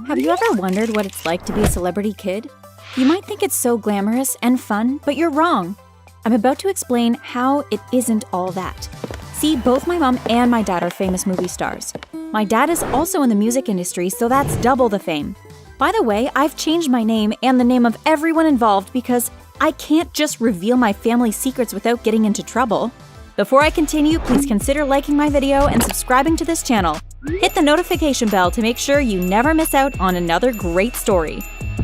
Have you ever wondered what it's like to be a celebrity kid? You might think it's so glamorous and fun, but you're wrong. I'm about to explain how it isn't all that. See, both my mom and my dad are famous movie stars. My dad is also in the music industry, so that's double the fame. By the way, I've changed my name and the name of everyone involved because I can't just reveal my family's secrets without getting into trouble. Before I continue, please consider liking my video and subscribing to this channel. Hit the notification bell to make sure you never miss out on another great story.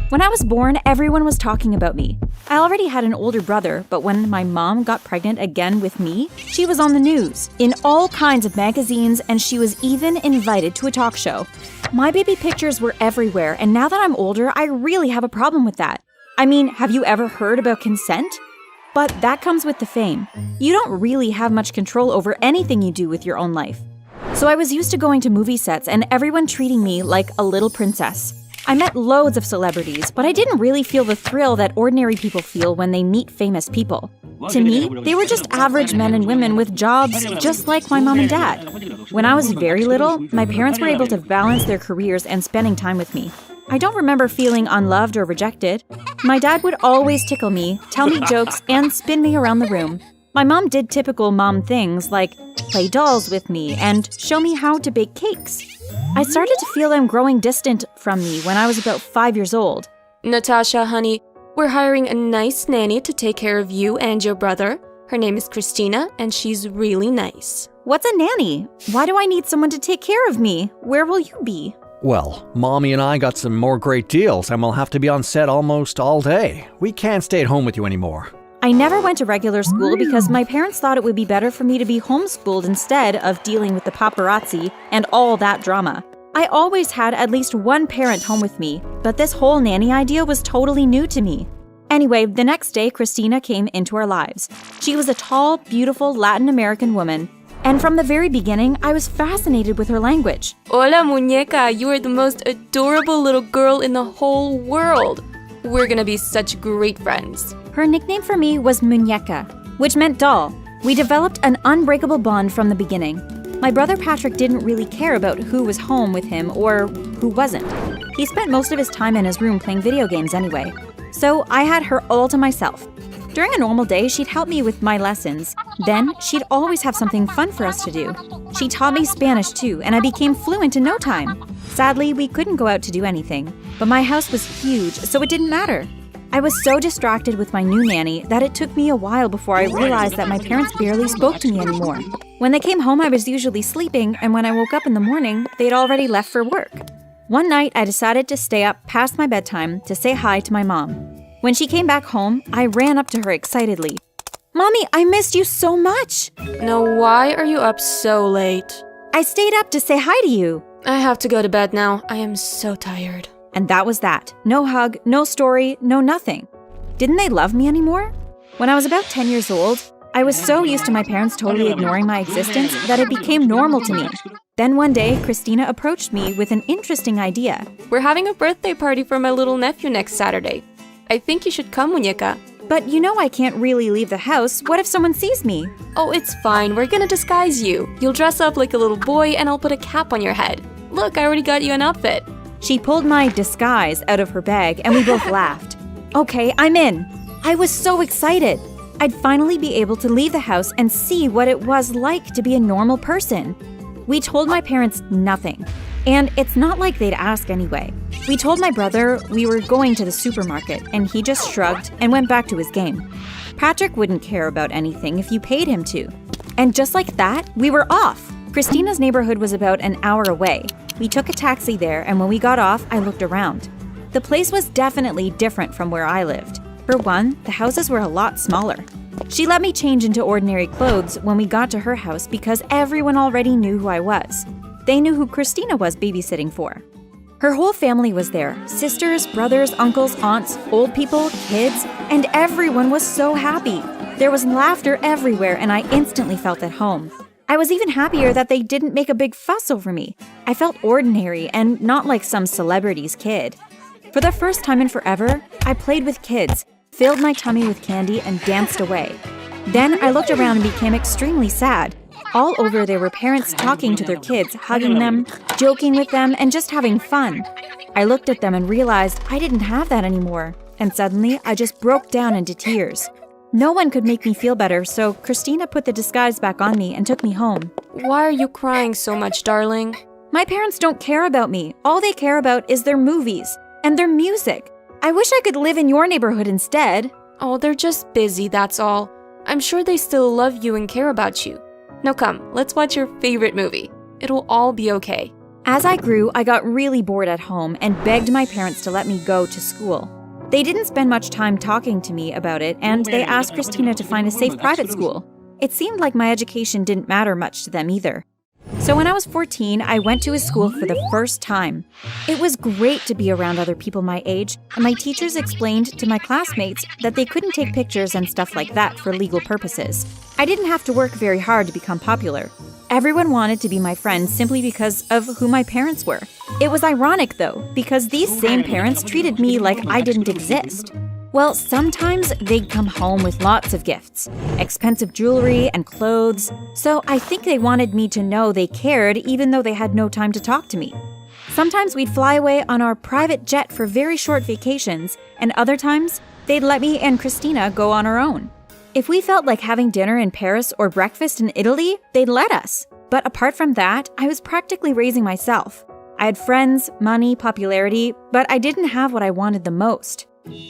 When I was born, everyone was talking about me. I already had an older brother, but when my mom got pregnant again with me, she was on the news, in all kinds of magazines, and she was even invited to a talk show. My baby pictures were everywhere, and now that I'm older, I really have a problem with that. I mean, have you ever heard about consent? But that comes with the fame. You don't really have much control over anything you do with your own life. So I was used to going to movie sets and everyone treating me like a little princess. I met loads of celebrities, but I didn't really feel the thrill that ordinary people feel when they meet famous people. To me, they were just average men and women with jobs just like my mom and dad. When I was very little, my parents were able to balance their careers and spending time with me. I don't remember feeling unloved or rejected. My dad would always tickle me, tell me jokes, and spin me around the room. My mom did typical mom things like play dolls with me and show me how to bake cakes. I started to feel them growing distant from me when I was about 5 years old. Natasha, honey, we're hiring a nice nanny to take care of you and your brother. Her name is Christina, and she's really nice. What's a nanny? Why do I need someone to take care of me? Where will you be? Well, Mommy and I got some more great deals and we'll have to be on set almost all day. We can't stay at home with you anymore. I never went to regular school because my parents thought it would be better for me to be homeschooled instead of dealing with the paparazzi and all that drama. I always had at least one parent home with me, but this whole nanny idea was totally new to me. Anyway, the next day, Christina came into our lives. She was a tall, beautiful Latin American woman. And from the very beginning, I was fascinated with her language. Hola, muñeca, you are the most adorable little girl in the whole world. We're gonna be such great friends. Her nickname for me was Muñeca, which meant doll. We developed an unbreakable bond from the beginning. My brother Patrick didn't really care about who was home with him or who wasn't. He spent most of his time in his room playing video games anyway. So I had her all to myself. During a normal day, she'd help me with my lessons. Then, she'd always have something fun for us to do. She taught me Spanish too, and I became fluent in no time. Sadly, we couldn't go out to do anything, but my house was huge, so it didn't matter. I was so distracted with my new nanny that it took me a while before I realized that my parents barely spoke to me anymore. When they came home, I was usually sleeping, and when I woke up in the morning, they'd already left for work. One night, I decided to stay up past my bedtime to say hi to my mom. When she came back home, I ran up to her excitedly. "Mommy, I missed you so much!" Now, why are you up so late? "I stayed up to say hi to you." I have to go to bed now. I am so tired. And that was that. No hug, no story, no nothing. Didn't they love me anymore? When I was about 10 years old, I was so used to my parents totally ignoring my existence that it became normal to me. Then one day, Christina approached me with an interesting idea. We're having a birthday party for my little nephew next Saturday. I think you should come, muñeca. But you know I can't really leave the house. What if someone sees me? Oh, it's fine. We're gonna disguise you. You'll dress up like a little boy and I'll put a cap on your head. Look, I already got you an outfit. She pulled my disguise out of her bag and we both laughed. Okay, I'm in. I was so excited. I'd finally be able to leave the house and see what it was like to be a normal person. We told my parents nothing. And it's not like they'd ask anyway. We told my brother we were going to the supermarket, and he just shrugged and went back to his game. Patrick wouldn't care about anything if you paid him to. And just like that, we were off. Christina's neighborhood was about an hour away. We took a taxi there, and when we got off, I looked around. The place was definitely different from where I lived. For one, the houses were a lot smaller. She let me change into ordinary clothes when we got to her house because everyone already knew who I was. They knew who Christina was babysitting for. Her whole family was there. Sisters, brothers, uncles, aunts, old people, kids, and everyone was so happy. There was laughter everywhere and I instantly felt at home. I was even happier that they didn't make a big fuss over me. I felt ordinary and not like some celebrity's kid. For the first time in forever, I played with kids, filled my tummy with candy, and danced away. Then I looked around and became extremely sad. All over there were parents talking to their kids, hugging them, joking with them, and just having fun. I looked at them and realized I didn't have that anymore. And suddenly, I just broke down into tears. No one could make me feel better, so Christina put the disguise back on me and took me home. Why are you crying so much, darling? My parents don't care about me. All they care about is their movies and their music. I wish I could live in your neighborhood instead. Oh, they're just busy, that's all. I'm sure they still love you and care about you. Now come, let's watch your favorite movie. It'll all be okay. As I grew, I got really bored at home and begged my parents to let me go to school. They didn't spend much time talking to me about it, and they asked Christina to find a safe private school. It seemed like my education didn't matter much to them either. So when I was 14, I went to a school for the first time. It was great to be around other people my age, and my teachers explained to my classmates that they couldn't take pictures and stuff like that for legal purposes. I didn't have to work very hard to become popular. Everyone wanted to be my friend simply because of who my parents were. It was ironic, though, because these same parents treated me like I didn't exist. Well, sometimes they'd come home with lots of gifts, expensive jewelry and clothes, so I think they wanted me to know they cared even though they had no time to talk to me. Sometimes we'd fly away on our private jet for very short vacations, and other times they'd let me and Christina go on our own. If we felt like having dinner in Paris or breakfast in Italy, they'd let us. But apart from that, I was practically raising myself. I had friends, money, popularity, but I didn't have what I wanted the most.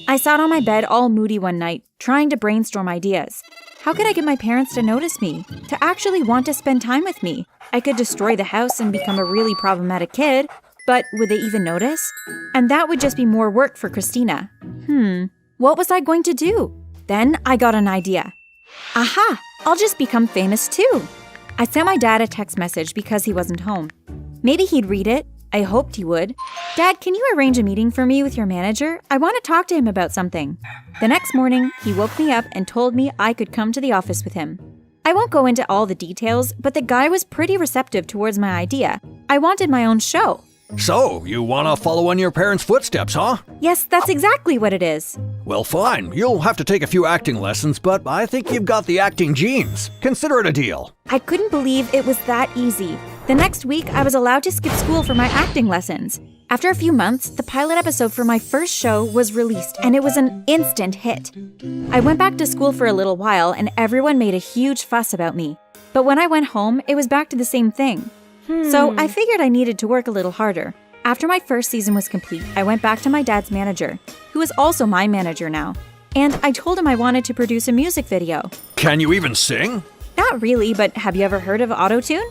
I sat on my bed all moody one night, trying to brainstorm ideas. How could I get my parents to notice me, to actually want to spend time with me? I could destroy the house and become a really problematic kid, but would they even notice? And that would just be more work for Christina. What was I going to do? Then I got an idea. Aha! I'll just become famous too. I sent my dad a text message because he wasn't home. Maybe he'd read it. I hoped he would. Dad, can you arrange a meeting for me with your manager? I want to talk to him about something. The next morning, he woke me up and told me I could come to the office with him. I won't go into all the details, but the guy was pretty receptive towards my idea. I wanted my own show. So, you want to follow in your parents' footsteps, huh? Yes, that's exactly what it is. Well, fine. You'll have to take a few acting lessons, but I think you've got the acting genes. Consider it a deal. I couldn't believe it was that easy. The next week, I was allowed to skip school for my acting lessons. After a few months, the pilot episode for my first show was released, and it was an instant hit. I went back to school for a little while, and everyone made a huge fuss about me. But when I went home, it was back to the same thing. So I figured I needed to work a little harder. After my first season was complete, I went back to my dad's manager, who is also my manager now, and I told him I wanted to produce a music video. Can you even sing? Not really, but have you ever heard of auto-tune?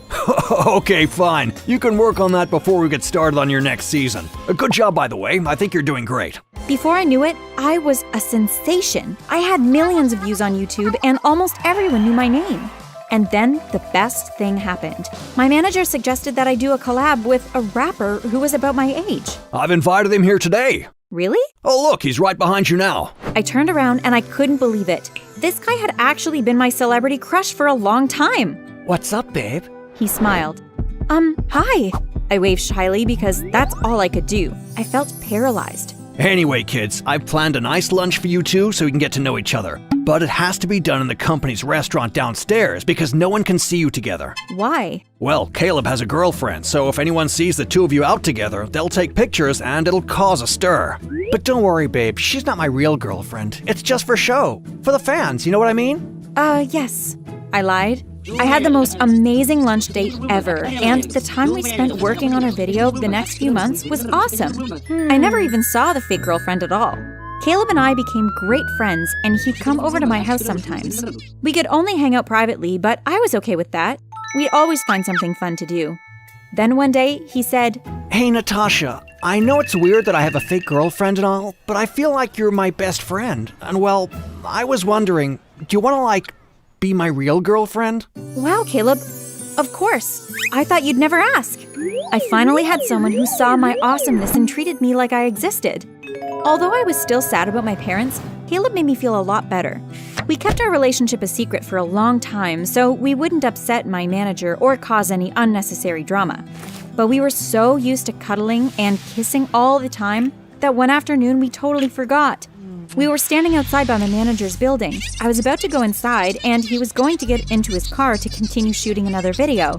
Okay, fine. You can work on that before we get started on your next season. Good job, by the way. I think you're doing great. Before I knew it, I was a sensation. I had millions of views on YouTube, and almost everyone knew my name. And then the best thing happened. My manager suggested that I do a collab with a rapper who was about my age. I've invited him here today. Really? Oh, look, he's right behind you now. I turned around and I couldn't believe it. This guy had actually been my celebrity crush for a long time. What's up, babe? He smiled. Hi. I waved shyly because that's all I could do. I felt paralyzed. Anyway, kids, I've planned a nice lunch for you two so we can get to know each other. But it has to be done in the company's restaurant downstairs because no one can see you together. Why? Well, Caleb has a girlfriend, so if anyone sees the two of you out together, they'll take pictures and it'll cause a stir. But don't worry, babe, she's not my real girlfriend. It's just for show. For the fans, you know what I mean? Yes. I lied. I had the most amazing lunch date ever, and the time we spent working on our video the next few months was awesome. I never even saw the fake girlfriend at all. Caleb and I became great friends, and he'd come over to my house sometimes. We could only hang out privately, but I was okay with that. We'd always find something fun to do. Then one day, he said, Hey, Natasha, I know it's weird that I have a fake girlfriend and all, but I feel like you're my best friend. And well, I was wondering, do you want to, be my real girlfriend? Wow, Caleb. Of course. I thought you'd never ask. I finally had someone who saw my awesomeness and treated me like I existed. Although I was still sad about my parents, Caleb made me feel a lot better. We kept our relationship a secret for a long time, so we wouldn't upset my manager or cause any unnecessary drama. But we were so used to cuddling and kissing all the time that one afternoon we totally forgot. We were standing outside by my manager's building. I was about to go inside, and he was going to get into his car to continue shooting another video.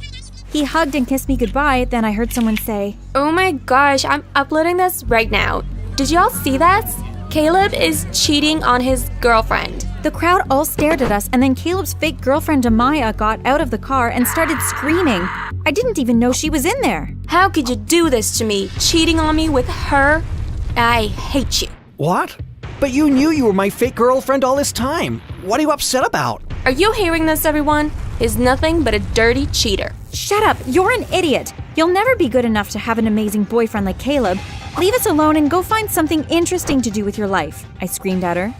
He hugged and kissed me goodbye, then I heard someone say, Oh my gosh, I'm uploading this right now. Did y'all see that? Caleb is cheating on his girlfriend. The crowd all stared at us, and then Caleb's fake girlfriend Amaya got out of the car and started screaming. I didn't even know she was in there. How could you do this to me? Cheating on me with her? I hate you. What? But you knew you were my fake girlfriend all this time. What are you upset about? Are you hearing this, everyone? He's nothing but a dirty cheater. Shut up, you're an idiot. You'll never be good enough to have an amazing boyfriend like Caleb. Leave us alone and go find something interesting to do with your life, I screamed at her.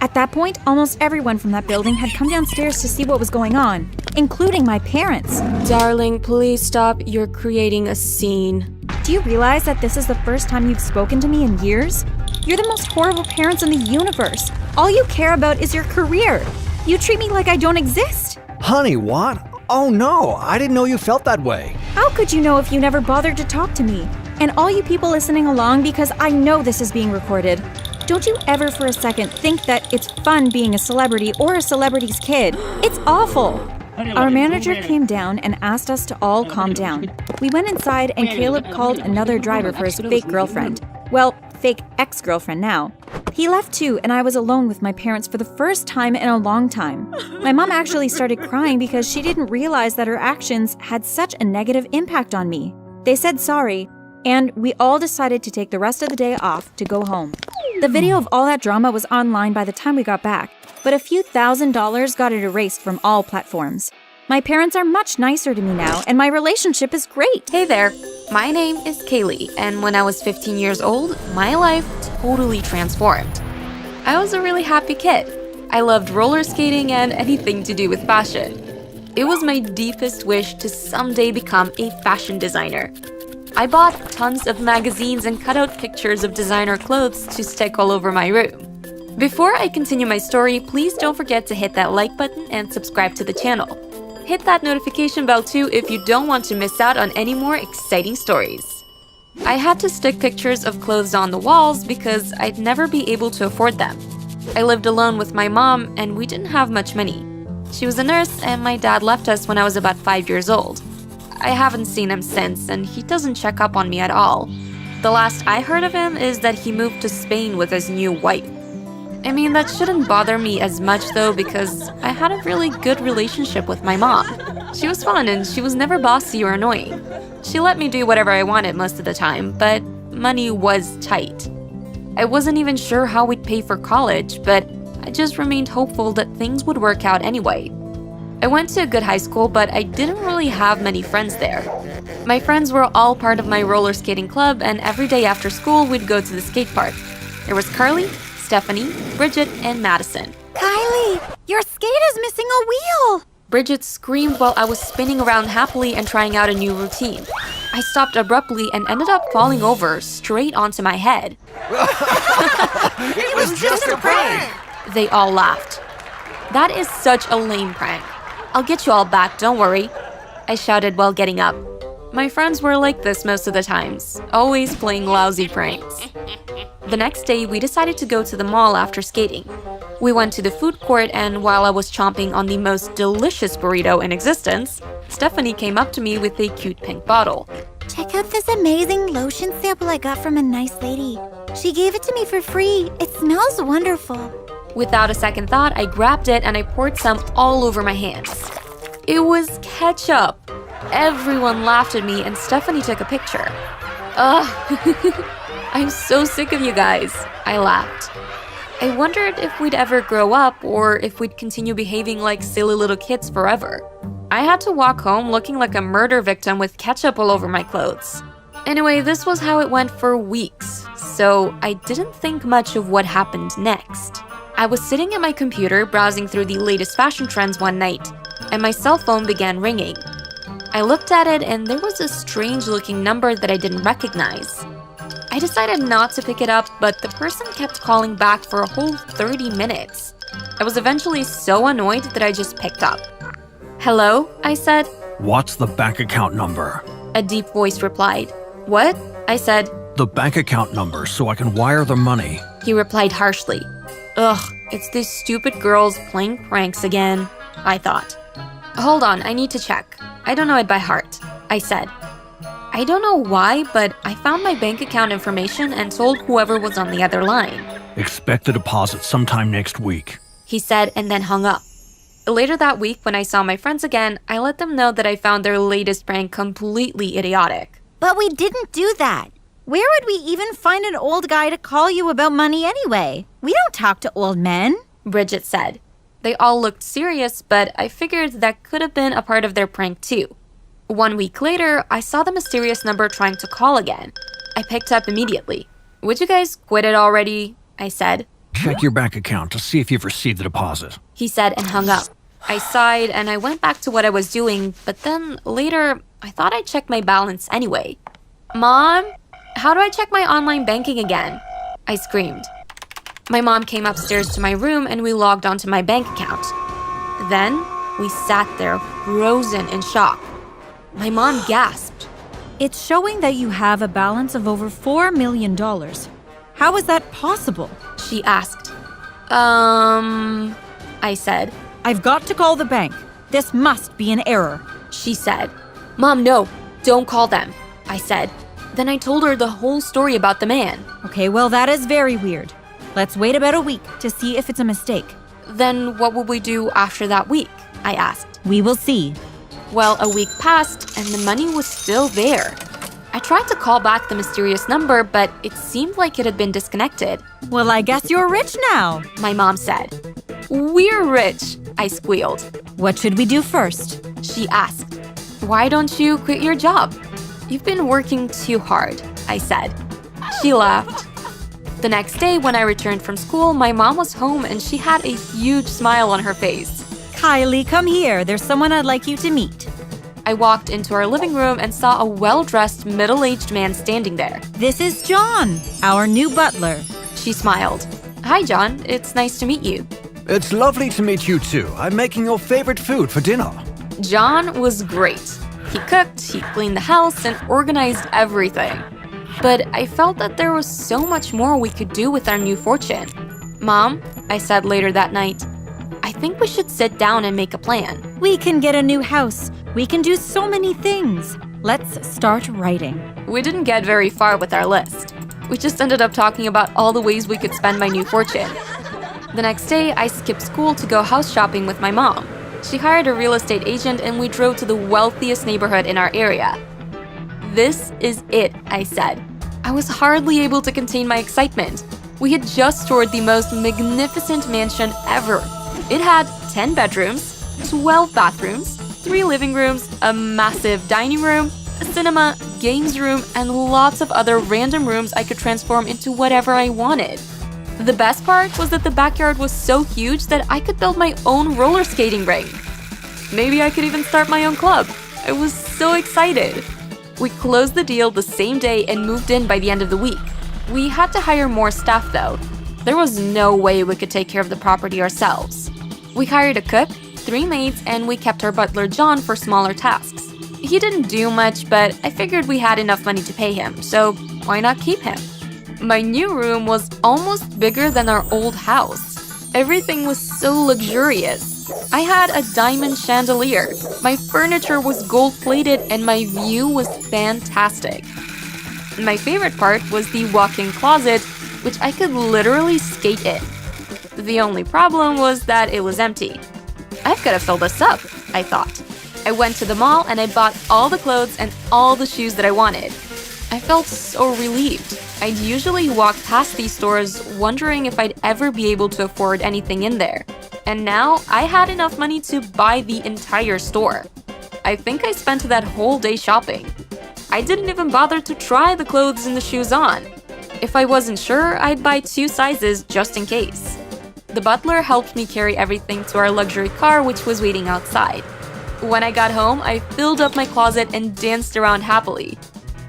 At that point, almost everyone from that building had come downstairs to see what was going on, including my parents. Darling, please stop. You're creating a scene. Do you realize that this is the first time you've spoken to me in years? You're the most horrible parents in the universe. All you care about is your career. You treat me like I don't exist. Honey, what? Oh no, I didn't know you felt that way. How could you know if you never bothered to talk to me? And all you people listening along, because I know this is being recorded. Don't you ever for a second think that it's fun being a celebrity or a celebrity's kid. It's awful. Our manager came down and asked us to all calm down. We went inside and Caleb called another driver for his fake girlfriend. Well, fake ex-girlfriend now. He left too, and I was alone with my parents for the first time in a long time. My mom actually started crying because she didn't realize that her actions had such a negative impact on me. They said sorry, and we all decided to take the rest of the day off to go home. The video of all that drama was online by the time we got back, but a few $1,000s got it erased from all platforms. My parents are much nicer to me now, and my relationship is great. Hey there, my name is Kaylee, and when I was 15 years old, my life totally transformed. I was a really happy kid. I loved roller skating and anything to do with fashion. It was my deepest wish to someday become a fashion designer. I bought tons of magazines and cut out pictures of designer clothes to stick all over my room. Before I continue my story, please don't forget to hit that like button and subscribe to the channel. Hit that notification bell too if you don't want to miss out on any more exciting stories. I had to stick pictures of clothes on the walls because I'd never be able to afford them. I lived alone with my mom and we didn't have much money. She was a nurse and my dad left us when I was about 5 years old. I haven't seen him since and he doesn't check up on me at all. The last I heard of him is that he moved to Spain with his new wife. I mean, that shouldn't bother me as much though because I had a really good relationship with my mom. She was fun and she was never bossy or annoying. She let me do whatever I wanted most of the time, but money was tight. I wasn't even sure how we'd pay for college, but I just remained hopeful that things would work out anyway. I went to a good high school, but I didn't really have many friends there. My friends were all part of my roller skating club, and every day after school, we'd go to the skate park. There was Carly, Stephanie, Bridget, and Madison. Kylie, your skate is missing a wheel! Bridget screamed while I was spinning around happily and trying out a new routine. I stopped abruptly and ended up falling over straight onto my head. It was just a prank! They all laughed. That is such a lame prank. I'll get you all back, don't worry, I shouted while getting up. My friends were like this most of the times, always playing lousy pranks. The next day, we decided to go to the mall after skating. We went to the food court, and while I was chomping on the most delicious burrito in existence, Stephanie came up to me with a cute pink bottle. Check out this amazing lotion sample I got from a nice lady. She gave it to me for free. It smells wonderful. Without a second thought, I grabbed it and I poured some all over my hands. It was ketchup. Everyone laughed at me and Stephanie took a picture. Ugh, I'm so sick of you guys, I laughed. I wondered if we'd ever grow up or if we'd continue behaving like silly little kids forever. I had to walk home looking like a murder victim with ketchup all over my clothes. Anyway, this was how it went for weeks, so I didn't think much of what happened next. I was sitting at my computer browsing through the latest fashion trends one night, and my cell phone began ringing. I looked at it and there was a strange-looking number that I didn't recognize. I decided not to pick it up, but the person kept calling back for a whole 30 minutes. I was eventually so annoyed that I just picked up. Hello, I said. What's the bank account number? A deep voice replied. What? I said. The bank account number so I can wire the money. He replied harshly. Ugh, it's these stupid girls playing pranks again, I thought. Hold on, I need to check. I don't know it by heart. I said. I don't know why, but I found my bank account information and told whoever was on the other line. Expect the deposit sometime next week, He said and then hung up. Later that week, when I saw my friends again, I let them know that I found their latest prank completely idiotic. But we didn't do that. Where would we even find an old guy to call you about money anyway? We don't talk to old men, Bridget said. They all looked serious, but I figured that could have been a part of their prank too. 1 week later, I saw the mysterious number trying to call again. I picked up immediately. Would you guys quit it already? I said. Check your bank account to see if you've received the deposit. He said and hung up. I sighed and I went back to what I was doing, but then later, I thought I'd check my balance anyway. Mom, how do I check my online banking again? I screamed. My mom came upstairs to my room and we logged onto my bank account. Then, we sat there frozen in shock. My mom gasped. It's showing that you have a balance of over $4 million. How is that possible? She asked. I said. I've got to call the bank. This must be an error. She said. Mom, no, don't call them, I said. Then I told her the whole story about the man. Okay, well, that is very weird. Let's wait about a week to see if it's a mistake. Then what will we do after that week? I asked. We will see. Well, a week passed and the money was still there. I tried to call back the mysterious number, but it seemed like it had been disconnected. Well, I guess you're rich now. My mom said. We're rich, I squealed. What should we do first? She asked. Why don't you quit your job? You've been working too hard, I said. She laughed. The next day, when I returned from school, my mom was home and she had a huge smile on her face. Kylie, come here. There's someone I'd like you to meet. I walked into our living room and saw a well-dressed, middle-aged man standing there. This is John, our new butler. She smiled. Hi, John. It's nice to meet you. It's lovely to meet you too. I'm making your favorite food for dinner. John was great. He cooked, he cleaned the house, and organized everything. But I felt that there was so much more we could do with our new fortune. Mom, I said later that night, I think we should sit down and make a plan. We can get a new house. We can do so many things. Let's start writing. We didn't get very far with our list. We just ended up talking about all the ways we could spend my new fortune. The next day, I skipped school to go house shopping with my mom. She hired a real estate agent and we drove to the wealthiest neighborhood in our area. This is it, I said. I was hardly able to contain my excitement. We had just toured the most magnificent mansion ever. It had 10 bedrooms, 12 bathrooms, 3 living rooms, a massive dining room, a cinema, games room, and lots of other random rooms I could transform into whatever I wanted. The best part was that the backyard was so huge that I could build my own roller skating rink. Maybe I could even start my own club. I was so excited. We closed the deal the same day and moved in by the end of the week. We had to hire more staff though. There was no way we could take care of the property ourselves. We hired a cook, 3 maids, and we kept our butler John for smaller tasks. He didn't do much, but I figured we had enough money to pay him, so why not keep him? My new room was almost bigger than our old house. Everything was so luxurious. I had a diamond chandelier, my furniture was gold-plated, and my view was fantastic. My favorite part was the walk-in closet, which I could literally skate in. The only problem was that it was empty. I've got to fill this up, I thought. I went to the mall and I bought all the clothes and all the shoes that I wanted. I felt so relieved. I'd usually walk past these stores wondering if I'd ever be able to afford anything in there. And now I had enough money to buy the entire store. I think I spent that whole day shopping. I didn't even bother to try the clothes and the shoes on. If I wasn't sure, I'd buy 2 sizes just in case. The butler helped me carry everything to our luxury car, which was waiting outside. When I got home, I filled up my closet and danced around happily.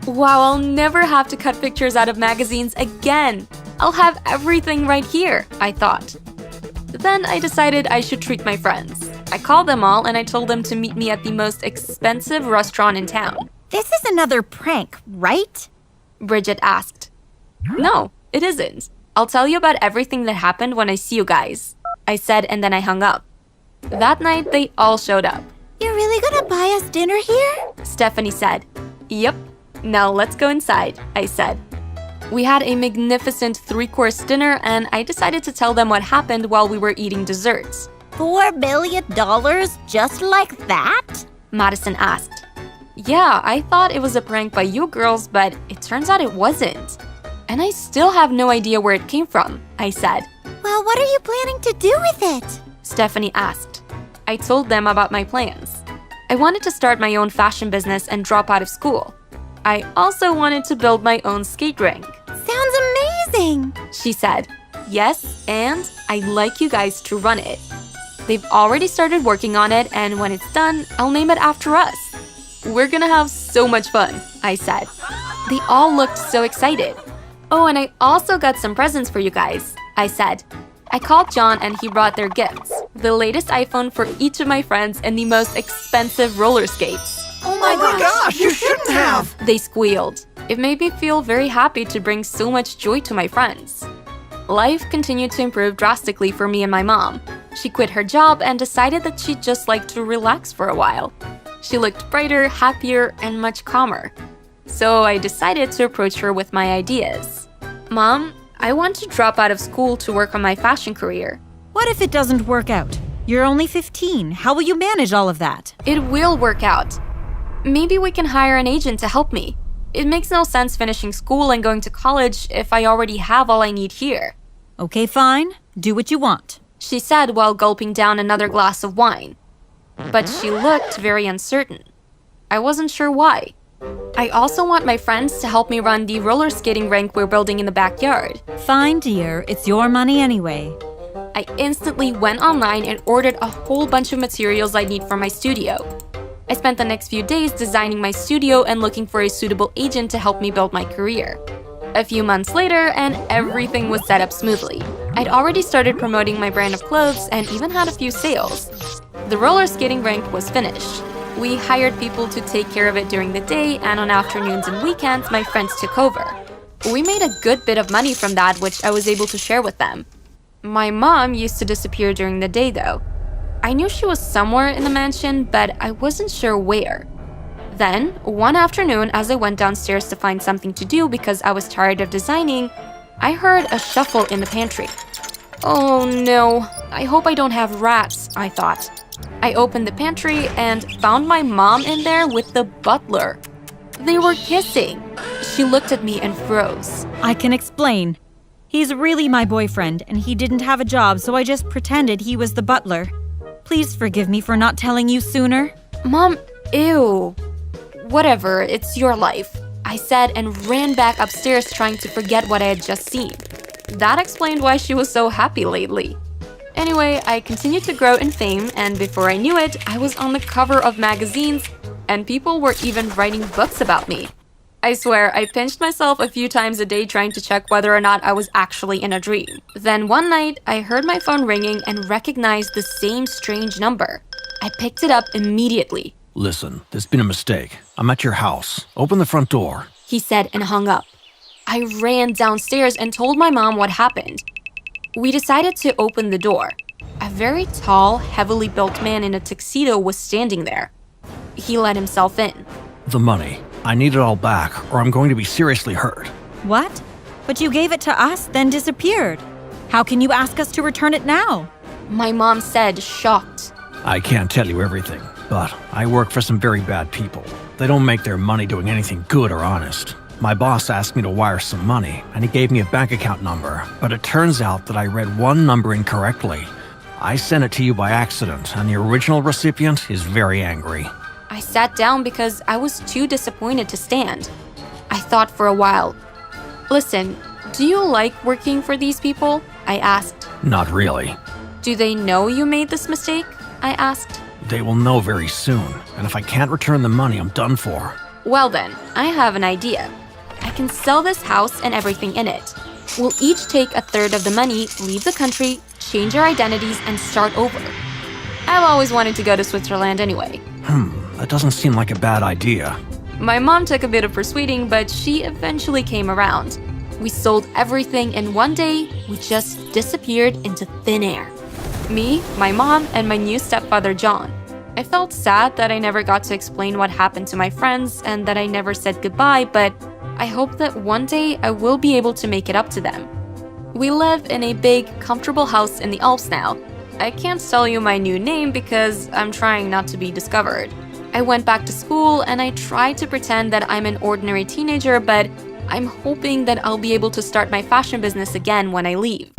Wow, I'll never have to cut pictures out of magazines again. I'll have everything right here, I thought. Then I decided I should treat my friends. I called them all and I told them to meet me at the most expensive restaurant in town. This is another prank, right? Bridget asked. No, it isn't. I'll tell you about everything that happened when I see you guys, I said, and then I hung up. That night, they all showed up. You're really gonna buy us dinner here? Stephanie said. Yep. Now let's go inside, I said. We had a magnificent 3-course dinner, and I decided to tell them what happened while we were eating desserts. $4 billion just like that? Madison asked. Yeah, I thought it was a prank by you girls, but it turns out it wasn't. And I still have no idea where it came from, I said. Well, what are you planning to do with it? Stephanie asked. I told them about my plans. I wanted to start my own fashion business and drop out of school. I also wanted to build my own skate rink. Sounds amazing! She said, yes, and I'd like you guys to run it. They've already started working on it, and when it's done, I'll name it after us. We're gonna have so much fun, I said. They all looked so excited. Oh, and I also got some presents for you guys, I said. I called John and he brought their gifts. The latest iPhone for each of my friends and the most expensive roller skates. Oh my gosh, you shouldn't have! They squealed. It made me feel very happy to bring so much joy to my friends. Life continued to improve drastically for me and my mom. She quit her job and decided that she'd just like to relax for a while. She looked brighter, happier, and much calmer. So I decided to approach her with my ideas. Mom, I want to drop out of school to work on my fashion career. What if it doesn't work out? You're only 15. How will you manage all of that? It will work out. Maybe we can hire an agent to help me. It makes no sense finishing school and going to college if I already have all I need here. Okay, fine. Do what you want. She said while gulping down another glass of wine. But she looked very uncertain. I wasn't sure why. I also want my friends to help me run the roller skating rink we're building in the backyard. Fine, dear. It's your money anyway. I instantly went online and ordered a whole bunch of materials I need for my studio. I spent the next few days designing my studio and looking for a suitable agent to help me build my career. A few months later, and everything was set up smoothly. I'd already started promoting my brand of clothes and even had a few sales. The roller skating rink was finished. We hired people to take care of it during the day, and on afternoons and weekends, my friends took over. We made a good bit of money from that, which I was able to share with them. My mom used to disappear during the day, though. I knew she was somewhere in the mansion, but I wasn't sure where. Then, one afternoon, as I went downstairs to find something to do because I was tired of designing, I heard a shuffle in the pantry. Oh no, I hope I don't have rats, I thought. I opened the pantry and found my mom in there with the butler. They were kissing. She looked at me and froze. I can explain. He's really my boyfriend, and he didn't have a job, so I just pretended he was the butler. Please forgive me for not telling you sooner. Mom, ew. Whatever, it's your life, I said and ran back upstairs trying to forget what I had just seen. That explained why she was so happy lately. Anyway, I continued to grow in fame, and before I knew it, I was on the cover of magazines, and people were even writing books about me. I swear, I pinched myself a few times a day trying to check whether or not I was actually in a dream. Then one night, I heard my phone ringing and recognized the same strange number. I picked it up immediately. Listen, there's been a mistake. I'm at your house. Open the front door. He said and hung up. I ran downstairs and told my mom what happened. We decided to open the door. A very tall, heavily built man in a tuxedo was standing there. He let himself in. The money. I need it all back, or I'm going to be seriously hurt. What? But you gave it to us, then disappeared. How can you ask us to return it now? My mom said, shocked. I can't tell you everything, but I work for some very bad people. They don't make their money doing anything good or honest. My boss asked me to wire some money, and he gave me a bank account number, but it turns out that I read one number incorrectly. I sent it to you by accident, and the original recipient is very angry. I sat down because I was too disappointed to stand. I thought for a while. Listen, do you like working for these people? I asked. Not really. Do they know you made this mistake? I asked. They will know very soon, and if I can't return the money, I'm done for. Well then, I have an idea. I can sell this house and everything in it. We'll each take a third of the money, leave the country, change our identities, and start over. I've always wanted to go to Switzerland anyway. That doesn't seem like a bad idea. My mom took a bit of persuading, but she eventually came around. We sold everything, and one day, we just disappeared into thin air. Me, my mom, and my new stepfather, John. I felt sad that I never got to explain what happened to my friends and that I never said goodbye, but I hope that one day I will be able to make it up to them. We live in a big, comfortable house in the Alps now. I can't tell you my new name because I'm trying not to be discovered. I went back to school and I tried to pretend that I'm an ordinary teenager, but I'm hoping that I'll be able to start my fashion business again when I leave.